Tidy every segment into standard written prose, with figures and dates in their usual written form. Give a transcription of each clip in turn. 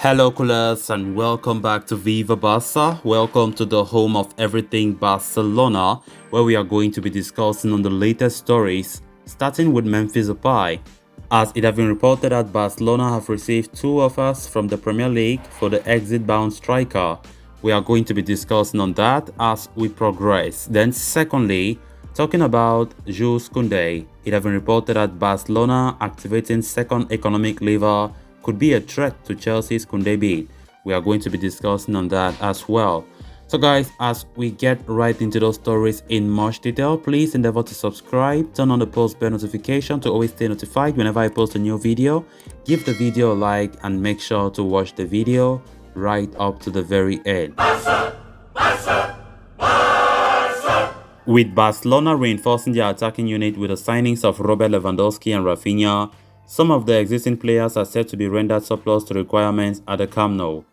Hello, coolers, and welcome back to Viva Barca. Welcome to the home of everything Barcelona, where we are going to be discussing on the latest stories, starting with Memphis Depay. As it has been reported that Barcelona have received two offers from the Premier League for the exit-bound striker. We are going to be discussing on that as we progress. Then secondly, talking about Jules Kounde, it has been reported that Barcelona activating second economic lever could be a threat to Chelsea's Kounde bid. We are going to be discussing on that as well. So guys, as we get right into those stories in much detail, please endeavor to subscribe, turn on the post bell notification to always stay notified whenever I post a new video. Give the video a like and make sure to watch the video right up to the very end. With Barcelona reinforcing their attacking unit with the signings of Robert Lewandowski and Rafinha, some of the existing players are said to be rendered surplus to requirements at the Camp Nou.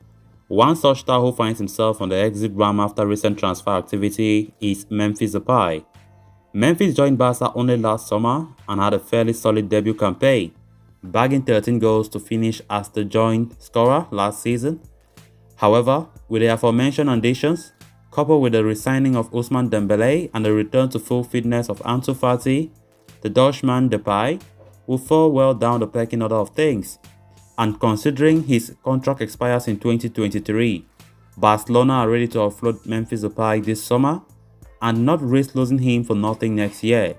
One such star who finds himself on the exit ramp after recent transfer activity is Memphis Depay. Memphis joined Barca only last summer and had a fairly solid debut campaign, bagging 13 goals to finish as the joint scorer last season. However, with the aforementioned additions, coupled with the re-signing of Ousmane Dembélé and the return to full fitness of Ansu Fati, the Dutchman Depay will fall well down the pecking order of things. And considering his contract expires in 2023, Barcelona are ready to offload Memphis Depay this summer and not risk losing him for nothing next year.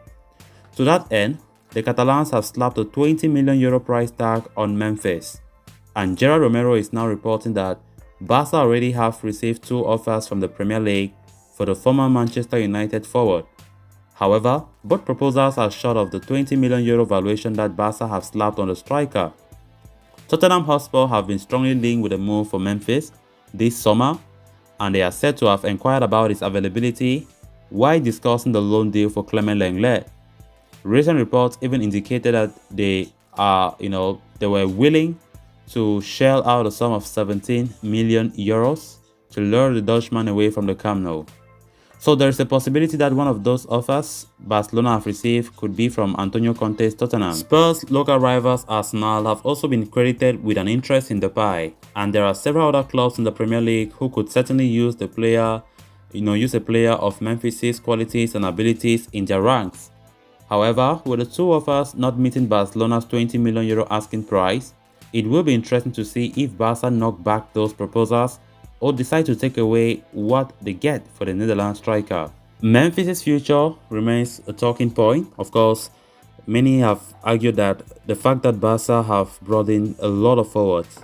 To that end, the Catalans have slapped a €20 million price tag on Memphis, and Gerard Romero is now reporting that Barca already have received two offers from the Premier League for the former Manchester United forward. However, both proposals are short of the €20 million valuation that Barca have slapped on the striker. Tottenham Hotspur have been strongly linked with a move for Memphis this summer, and they are said to have inquired about its availability while discussing the loan deal for Clement Lenglet. Recent reports even indicated that they were willing to shell out a sum of €17 million to lure the Dutchman away from the Camp Nou. So there is a possibility that one of those offers Barcelona have received could be from Antonio Conte's Tottenham. Spurs' local rivals Arsenal have also been credited with an interest in Depay, and there are several other clubs in the Premier League who could certainly use a player of Memphis's qualities and abilities in their ranks. However, with the two offers not meeting Barcelona's €20 million asking price, it will be interesting to see if Barca knock back those proposals or decide to take away what they get for the Netherlands striker. Memphis' future remains a talking point. Of course, many have argued that the fact that Barca have brought in a lot of forwards,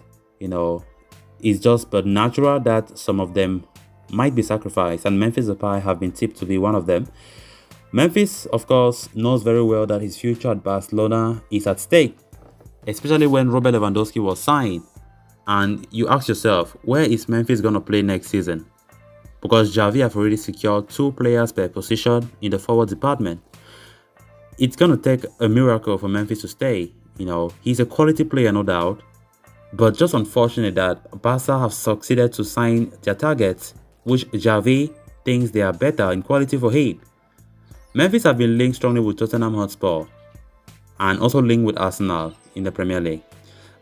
is just but natural that some of them might be sacrificed, and Memphis Depay have been tipped to be one of them. Memphis, of course, knows very well that his future at Barcelona is at stake, especially when Robert Lewandowski was signed. And you ask yourself, where is Memphis going to play next season? Because Xavi have already secured two players per position in the forward department. It's going to take a miracle for Memphis to stay. He's a quality player, no doubt. But just unfortunate that Barca have succeeded to sign their targets, which Xavi thinks they are better in quality for him. Memphis have been linked strongly with Tottenham Hotspur and also linked with Arsenal in the Premier League.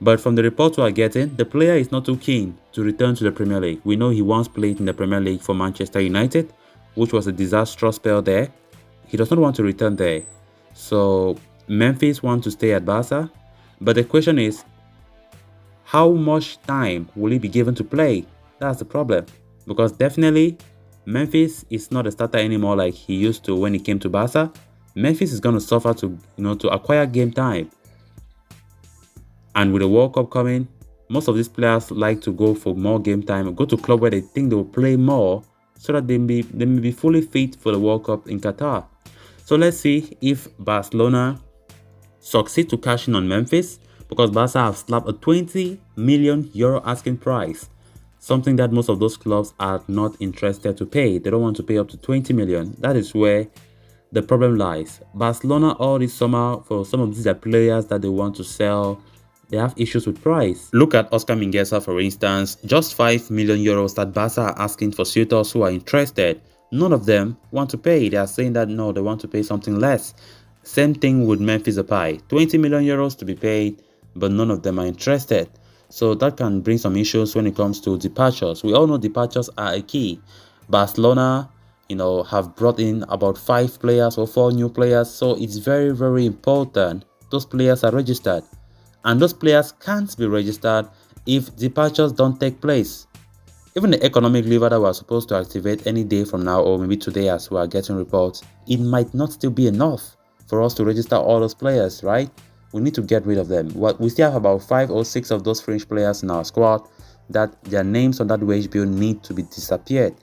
But from the reports we are getting, the player is not too keen to return to the Premier League. We know he once played in the Premier League for Manchester United, which was a disastrous spell there. He does not want to return there. So Memphis wants to stay at Barca. But the question is, how much time will he be given to play? That's the problem. Because definitely, Memphis is not a starter anymore like he used to when he came to Barca. Memphis is going to suffer to acquire game time. And with the World Cup coming, most of these players like to go for more game time, go to a club where they think they will play more so that they may be fully fit for the World Cup in Qatar. So let's see if Barcelona succeed to cash in on Memphis, because Barca have slapped a €20 million asking price, something that most of those clubs are not interested to pay. They don't want to pay up to €20 million. That is where the problem lies. Barcelona all this summer, for some of these players that they want to sell, they have issues with price. Look at Oscar Mingueza, for instance. Just €5 million that Barca are asking for suitors who are interested. None of them want to pay. They are saying that no, they want to pay something less. Same thing with Memphis Depay. €20 million to be paid, but none of them are interested. So that can bring some issues when it comes to departures. We all know departures are a key. Barcelona, have brought in about 5 players or 4 new players. So it's very, very important those players are registered. And those players can't be registered if departures don't take place. Even the economic lever that we are supposed to activate any day from now, or maybe today as we are getting reports, it might not still be enough for us to register all those players, right? We need to get rid of them. We still have about 5 or 6 of those fringe players in our squad that their names on that wage bill need to be disappeared.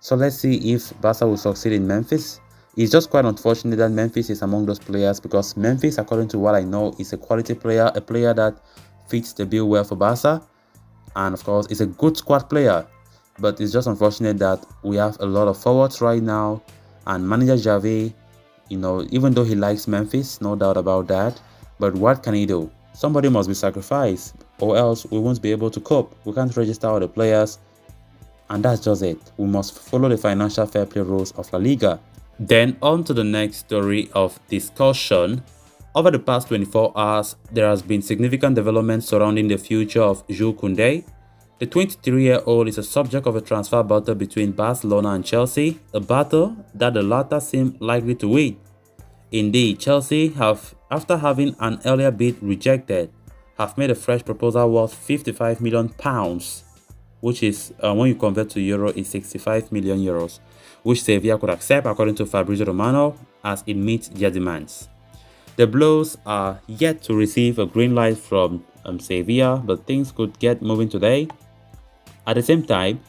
So let's see if Barca will succeed in Memphis. It's just quite unfortunate that Memphis is among those players, because Memphis, according to what I know, is a quality player, a player that fits the bill well for Barca, and of course, is a good squad player. But it's just unfortunate that we have a lot of forwards right now, and manager Javi, even though he likes Memphis, no doubt about that, but what can he do? Somebody must be sacrificed, or else we won't be able to cope. We can't register all the players, and that's just it. We must follow the financial fair play rules of La Liga. Then on to the next story of discussion. Over the past 24 hours, there has been significant development surrounding the future of Jules Kounde. The 23-year-old is a subject of a transfer battle between Barcelona and Chelsea, a battle that the latter seem likely to win. Indeed, Chelsea have, after having an earlier bid rejected, have made a fresh proposal worth £55 million, which is, when you convert to euro, is 65 million euros, which Sevilla could accept according to Fabrizio Romano, as it meets their demands. The Blues are yet to receive a green light from Sevilla, but things could get moving today. At the same time,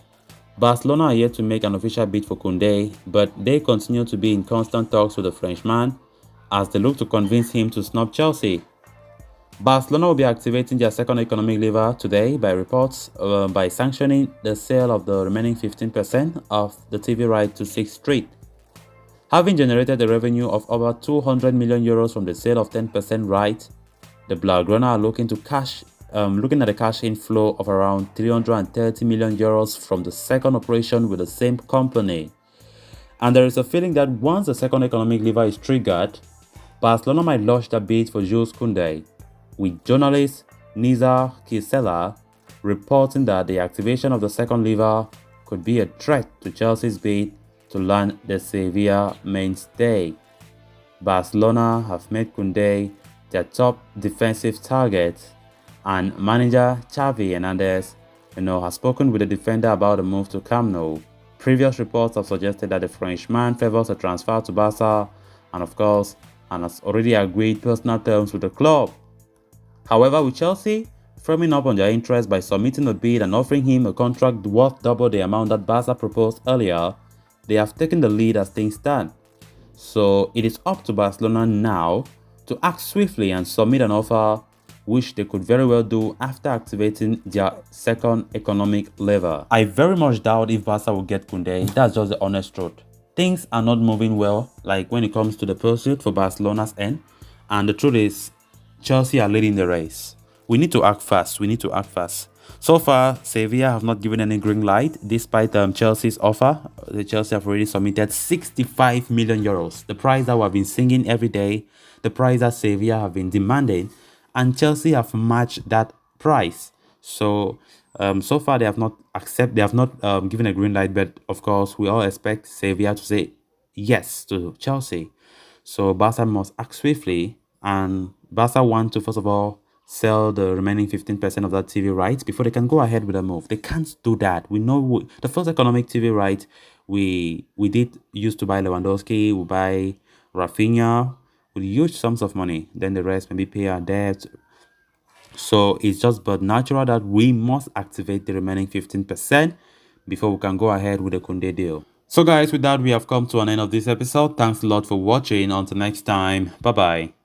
Barcelona are yet to make an official bid for Kounde, but they continue to be in constant talks with the Frenchman as they look to convince him to snub Chelsea. Barcelona will be activating their second economic lever today by reports by sanctioning the sale of the remaining 15% of the TV right to 6th Street. Having generated a revenue of over 200 million euros from the sale of 10% right, the Blaugrana are looking at a cash inflow of around 330 million euros from the second operation with the same company. And there is a feeling that once the second economic lever is triggered, Barcelona might launch their bid for Jules Kounde, with journalist Nizar Kisela reporting that the activation of the second lever could be a threat to Chelsea's bid to land the Sevilla mainstay. Barcelona have made Kounde their top defensive target, and manager Xavi Hernandez, has spoken with the defender about the move to Camp Nou. Previous reports have suggested that the Frenchman favors a transfer to Barca, and has already agreed personal terms with the club. However, with Chelsea firming up on their interest by submitting a bid and offering him a contract worth double the amount that Barca proposed earlier, they have taken the lead as things stand. So it is up to Barcelona now to act swiftly and submit an offer, which they could very well do after activating their second economic lever. I very much doubt if Barca will get Kounde. That's just the honest truth. Things are not moving well, like when it comes to the pursuit for Barcelona's end, and the truth is, Chelsea are leading the race. We need to act fast. So far, Sevilla have not given any green light, despite Chelsea's offer. The Chelsea have already submitted 65 million euros, the price that we have been singing every day, the price that Sevilla have been demanding, and Chelsea have matched that price. So, so far they have not given a green light, but of course we all expect Sevilla to say yes to Chelsea. So Barca must act swiftly, and Barca want to first of all sell the remaining 15% of that TV rights before they can go ahead with a move. They can't do that. We know the first economic TV right we did used to buy Lewandowski, we buy Rafinha with huge sums of money. Then the rest maybe pay our debt. So it's just but natural that we must activate the remaining 15% before we can go ahead with the Kounde deal. So guys, with that we have come to an end of this episode. Thanks a lot for watching. Until next time, bye bye.